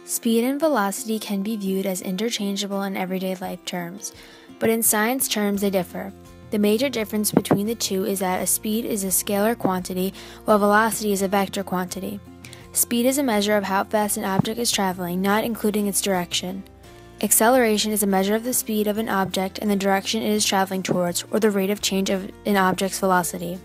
Speed and velocity can be viewed as interchangeable in everyday life terms, but in science terms they differ. The major difference between the two is that a speed is a scalar quantity, while velocity is a vector quantity. Speed is a measure of how fast an object is traveling, not including its direction. Acceleration is a measure of the speed of an object and the direction it is traveling towards, or the rate of change of an object's velocity.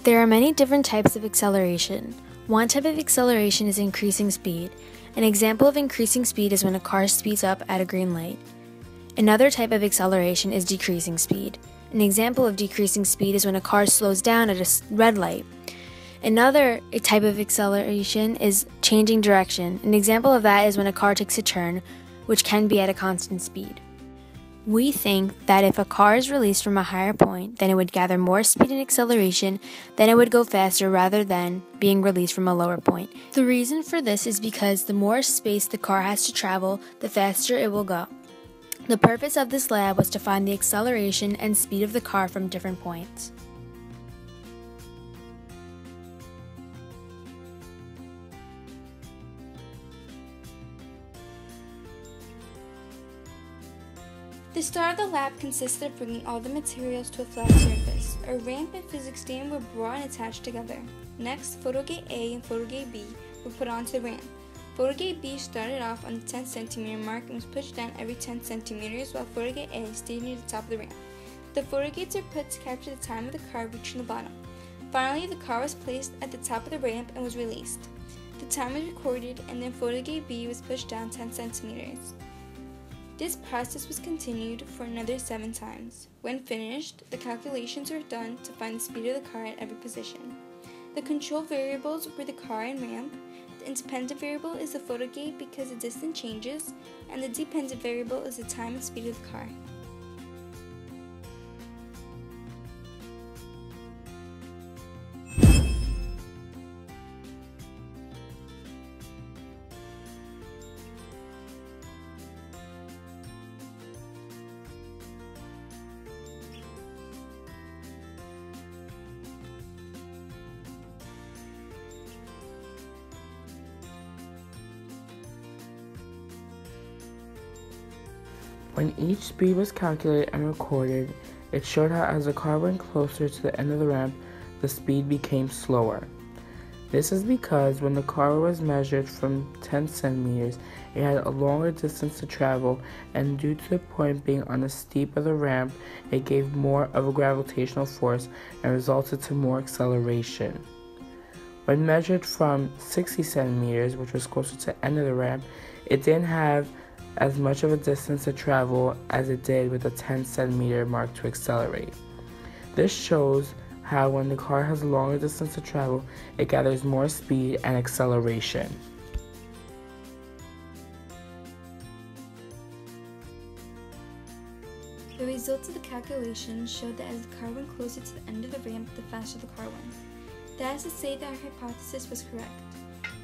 There are many different types of acceleration. One type of acceleration is increasing speed. An example of increasing speed is when a car speeds up at a green light. Another type of acceleration is decreasing speed. An example of decreasing speed is when a car slows down at a red light. Another type of acceleration is changing direction. An example of that is when a car takes a turn, which can be at a constant speed. We think that if a car is released from a higher point, then it would gather more speed and acceleration, then it would go faster rather than being released from a lower point. The reason for this is because the more space the car has to travel, the faster it will go. The purpose of this lab was to find the acceleration and speed of the car from different points. The start of the lab consisted of bringing all the materials to a flat surface. A ramp and physics stand were brought and attached together. Next, photogate A and photogate B were put onto the ramp. Photogate B started off on the 10 cm mark and was pushed down every 10 cm, while photogate A stayed near the top of the ramp. The photogates are put to capture the time of the car reaching the bottom. Finally, the car was placed at the top of the ramp and was released. The time was recorded, and then photogate B was pushed down 10 cm. This process was continued for another 7 times. When finished, the calculations were done to find the speed of the car at every position. The control variables were the car and ramp. The independent variable is the photogate because the distance changes, and the dependent variable is the time and speed of the car. When each speed was calculated and recorded, it showed how as the car went closer to the end of the ramp, the speed became slower. This is because when the car was measured from 10 centimeters, it had a longer distance to travel, and due to the point being on the steep of the ramp, it gave more of a gravitational force and resulted to more acceleration. When measured from 60 centimeters, which was closer to the end of the ramp, it didn't have as much of a distance to travel as it did with the 10 centimeter mark to accelerate. This shows how when the car has a longer distance to travel, it gathers more speed and acceleration. The results of the calculations showed that as the car went closer to the end of the ramp, the faster the car went. That is to say that our hypothesis was correct.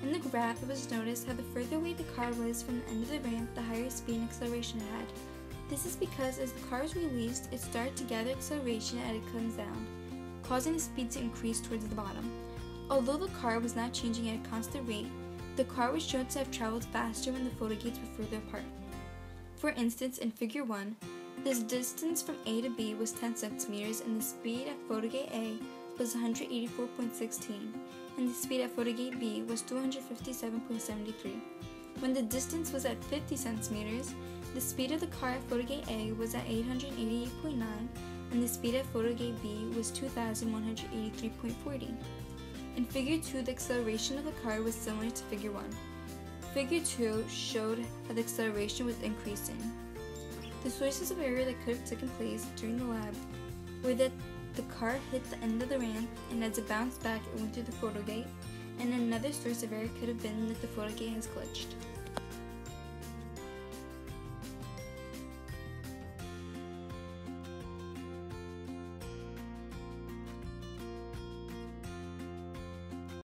In the graph, it was noticed how the further away the car was from the end of the ramp, the higher speed and acceleration it had. This is because as the car is released, it started to gather acceleration as it comes down, causing the speed to increase towards the bottom. Although the car was not changing at a constant rate, the car was shown to have traveled faster when the photogates were further apart. For instance, in figure 1, this distance from A to B was 10 centimeters and the speed at photogate A was 184.16, and the speed at photogate B was 257.73. When the distance was at 50 centimeters, the speed of the car at photogate A was at 888.9, and the speed at photogate B was 2183.40. In figure 2, the acceleration of the car was similar to figure 1. Figure 2 showed how the acceleration was increasing. The sources of error that could have taken place during the lab were that the car hit the end of the ramp, and as it bounced back, it went through the photogate, and another source of error could have been that the photogate has glitched.